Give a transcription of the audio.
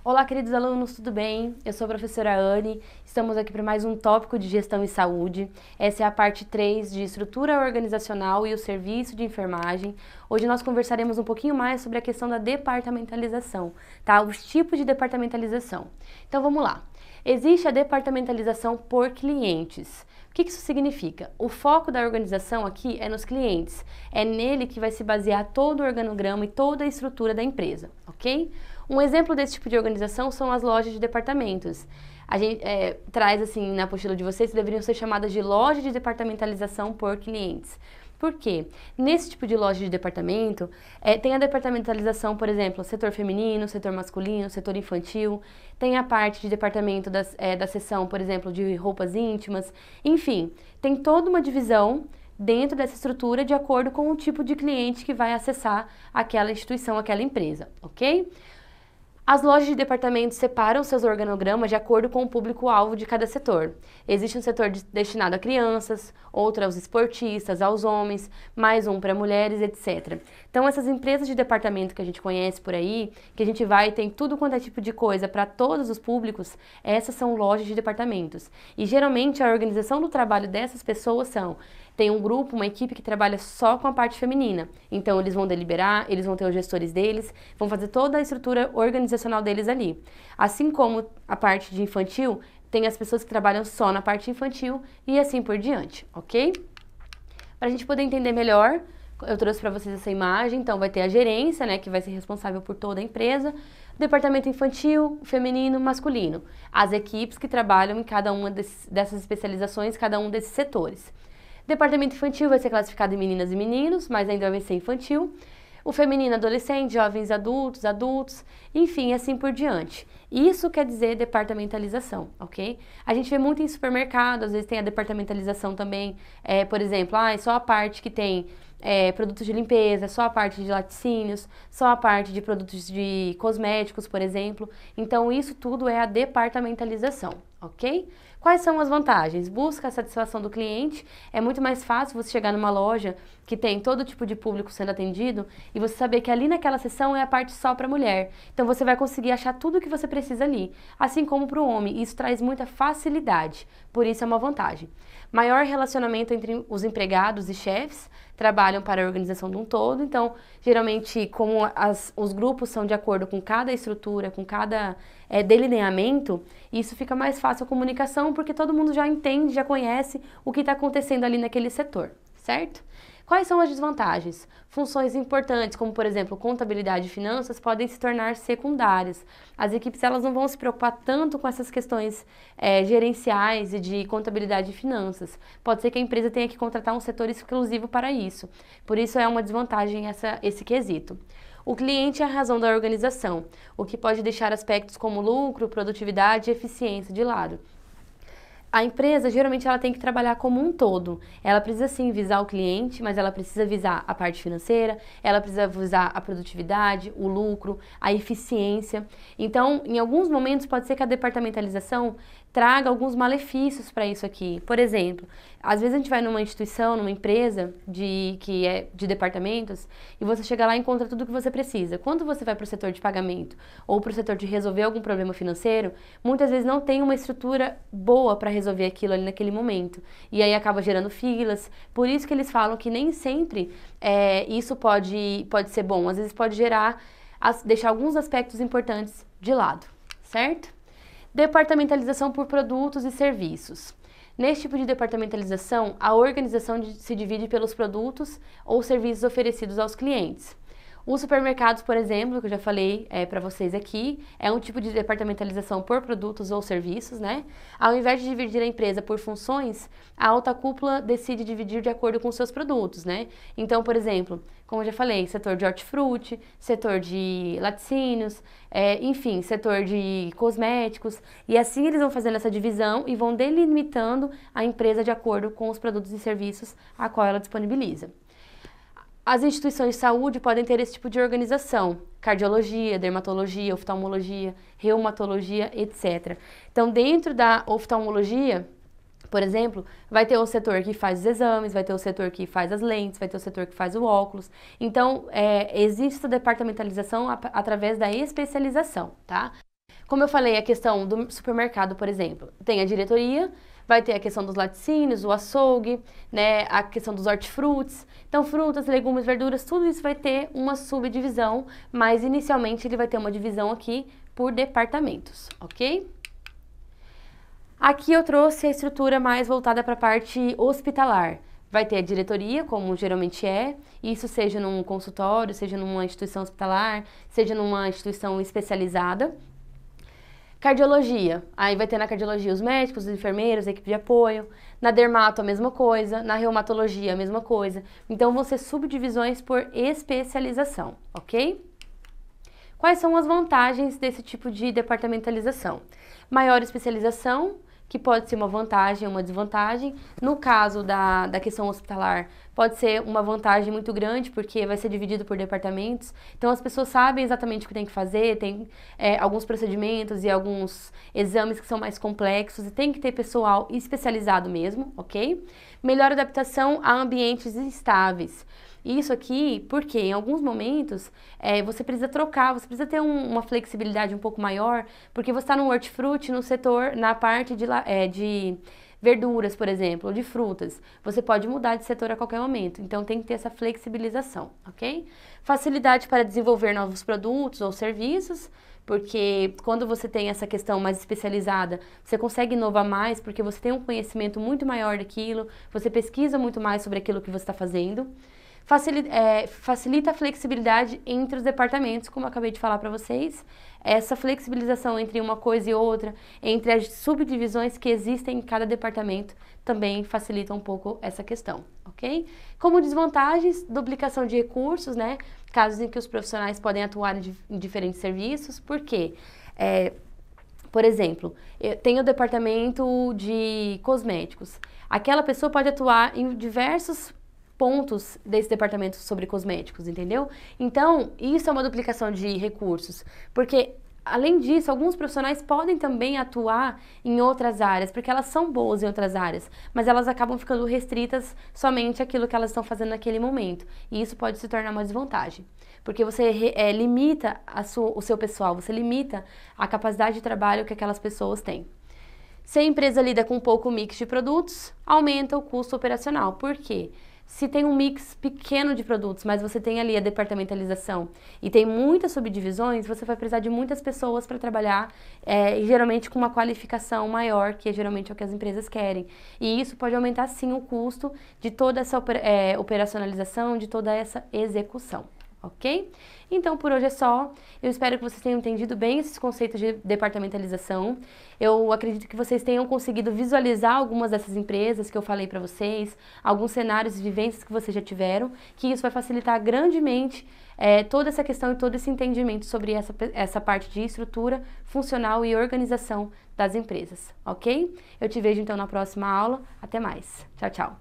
Olá, queridos alunos, tudo bem? Eu sou a professora Anne, estamos aqui para mais um tópico de gestão e saúde. Essa é a parte 3 de estrutura organizacional e o serviço de enfermagem. Hoje nós conversaremos um pouquinho mais sobre a questão da departamentalização, tá? Os tipos de departamentalização. Então vamos lá. Existe a departamentalização por clientes. O que isso significa? O foco da organização aqui é nos clientes. É nele que vai se basear todo o organograma e toda a estrutura da empresa, ok? Um exemplo desse tipo de organização são as lojas de departamentos. A gente traz assim na apostila de vocês que deveriam ser chamadas de loja de departamentalização por clientes. Por quê? Nesse tipo de loja de departamento, tem a departamentalização, por exemplo, setor feminino, setor masculino, setor infantil, tem a parte de departamento da seção, por exemplo, de roupas íntimas, enfim, tem toda uma divisão dentro dessa estrutura de acordo com o tipo de cliente que vai acessar aquela instituição, aquela empresa, ok? As lojas de departamento separam seus organogramas de acordo com o público-alvo de cada setor. Existe um setor destinado a crianças, outro aos esportistas, aos homens, mais um para mulheres, etc. Então, essas empresas de departamento que a gente conhece por aí, que a gente vai e tem tudo quanto é tipo de coisa para todos os públicos, essas são lojas de departamentos. E geralmente a organização do trabalho dessas pessoas tem um grupo, uma equipe que trabalha só com a parte feminina. Então, eles vão deliberar, eles vão ter os gestores deles, vão fazer toda a estrutura organizacional deles ali. Assim como a parte de infantil, tem as pessoas que trabalham só na parte infantil e assim por diante, ok? Para a gente poder entender melhor, eu trouxe para vocês essa imagem. Então, vai ter a gerência, né, que vai ser responsável por toda a empresa, departamento infantil, feminino, masculino. As equipes que trabalham em cada uma dessas especializações, cada um desses setores. Departamento infantil vai ser classificado em meninas e meninos, mas ainda vai ser infantil. O feminino, adolescente, jovens adultos, enfim, assim por diante. Isso quer dizer departamentalização, ok? A gente vê muito em supermercado, às vezes tem a departamentalização também, por exemplo, só a parte que tem produtos de limpeza, só a parte de laticínios, só a parte de produtos de cosméticos, por exemplo. Então, isso tudo é a departamentalização, ok? Quais são as vantagens? Busca a satisfação do cliente. É muito mais fácil você chegar numa loja que tem todo tipo de público sendo atendido e você saber que ali naquela seção é a parte só para mulher. Então você vai conseguir achar tudo o que você precisa ali, assim como para o homem. Isso traz muita facilidade, por isso é uma vantagem. Maior relacionamento entre os empregados e chefes, trabalham para a organização de um todo. Então, geralmente, como os grupos são de acordo com cada estrutura, com cada delineamento, isso fica mais fácil a comunicação, porque todo mundo já entende, já conhece o que está acontecendo ali naquele setor, certo? Quais são as desvantagens? Funções importantes, como por exemplo, contabilidade e finanças, podem se tornar secundárias. As equipes elas não vão se preocupar tanto com essas questões gerenciais e de contabilidade e finanças. Pode ser que a empresa tenha que contratar um setor exclusivo para isso. Por isso é uma desvantagem esse quesito. O cliente é a razão da organização, o que pode deixar aspectos como lucro, produtividade e eficiência de lado. A empresa, geralmente, ela tem que trabalhar como um todo. Ela precisa, sim, visar o cliente, mas ela precisa visar a parte financeira, ela precisa visar a produtividade, o lucro, a eficiência. Então, em alguns momentos, pode ser que a departamentalização traga alguns malefícios para isso aqui. Por exemplo, às vezes a gente vai numa instituição, numa empresa que é de departamentos e você chega lá e encontra tudo o que você precisa. Quando você vai para o setor de pagamento ou para o setor de resolver algum problema financeiro, muitas vezes não tem uma estrutura boa para resolver aquilo ali naquele momento. E aí acaba gerando filas. Por isso que eles falam que nem sempre isso pode ser bom. Às vezes pode deixar alguns aspectos importantes de lado, certo? Departamentalização por produtos e serviços. Nesse tipo de departamentalização, a organização se divide pelos produtos ou serviços oferecidos aos clientes. Os supermercados, por exemplo, que eu já falei para vocês aqui, é um tipo de departamentalização por produtos ou serviços, né? Ao invés de dividir a empresa por funções, a alta cúpula decide dividir de acordo com seus produtos, né? Então, por exemplo, como eu já falei, setor de hortifruti, setor de laticínios, enfim, setor de cosméticos, e assim eles vão fazendo essa divisão e vão delimitando a empresa de acordo com os produtos e serviços a qual ela disponibiliza. As instituições de saúde podem ter esse tipo de organização, cardiologia, dermatologia, oftalmologia, reumatologia, etc. Então, dentro da oftalmologia, por exemplo, vai ter o setor que faz os exames, vai ter o setor que faz as lentes, vai ter o setor que faz o óculos. Então, existe essa departamentalização através da especialização, tá? Como eu falei, a questão do supermercado, por exemplo, tem a diretoria, vai ter a questão dos laticínios, o açougue, né, a questão dos hortifrutis. Então, frutas, legumes, verduras, tudo isso vai ter uma subdivisão, mas inicialmente ele vai ter uma divisão aqui por departamentos, ok? Aqui eu trouxe a estrutura mais voltada para a parte hospitalar. Vai ter a diretoria, como geralmente é, isso seja num consultório, seja numa instituição hospitalar, seja numa instituição especializada. Cardiologia, aí vai ter na cardiologia os médicos, os enfermeiros, a equipe de apoio. Na dermato, a mesma coisa. Na reumatologia, a mesma coisa. Então, vão ser subdivisões por especialização, ok? Quais são as vantagens desse tipo de departamentalização? Maior especialização, que pode ser uma vantagem ou uma desvantagem. No caso da questão hospitalar, pode ser uma vantagem muito grande, porque vai ser dividido por departamentos. Então, as pessoas sabem exatamente o que tem que fazer, tem alguns procedimentos e alguns exames que são mais complexos, e tem que ter pessoal especializado mesmo, ok? Melhor adaptação a ambientes instáveis. Isso aqui, porque em alguns momentos você precisa trocar, você precisa ter uma flexibilidade um pouco maior, porque você está no hortifruti, no setor, na parte de verduras, por exemplo, ou de frutas. Você pode mudar de setor a qualquer momento, então tem que ter essa flexibilização, ok? Facilidade para desenvolver novos produtos ou serviços, porque quando você tem essa questão mais especializada, você consegue inovar mais, porque você tem um conhecimento muito maior daquilo, você pesquisa muito mais sobre aquilo que você está fazendo. Facilita a flexibilidade entre os departamentos, como eu acabei de falar para vocês. Essa flexibilização entre uma coisa e outra, entre as subdivisões que existem em cada departamento, também facilita um pouco essa questão, ok? Como desvantagens, duplicação de recursos, né? Casos em que os profissionais podem atuar em diferentes serviços. Por quê? Por exemplo, tem o departamento de cosméticos. Aquela pessoa pode atuar em diversos pontos desse departamento sobre cosméticos, entendeu? Então, isso é uma duplicação de recursos, porque, além disso, alguns profissionais podem também atuar em outras áreas, porque elas são boas em outras áreas, mas elas acabam ficando restritas somente àquilo que elas estão fazendo naquele momento, e isso pode se tornar uma desvantagem, porque você limita o seu pessoal, você limita a capacidade de trabalho que aquelas pessoas têm. Se a empresa lida com pouco mix de produtos, aumenta o custo operacional. Por quê? Se tem um mix pequeno de produtos, mas você tem ali a departamentalização e tem muitas subdivisões, você vai precisar de muitas pessoas para trabalhar, geralmente com uma qualificação maior, que geralmente é o que as empresas querem. E isso pode aumentar, sim, o custo de toda essa operacionalização, de toda essa execução. Ok? Então, por hoje é só. Eu espero que vocês tenham entendido bem esses conceitos de departamentalização. Eu acredito que vocês tenham conseguido visualizar algumas dessas empresas que eu falei para vocês, alguns cenários e vivências que vocês já tiveram, que isso vai facilitar grandemente toda essa questão e todo esse entendimento sobre essa parte de estrutura funcional e organização das empresas, ok? Eu te vejo então na próxima aula. Até mais. Tchau, tchau.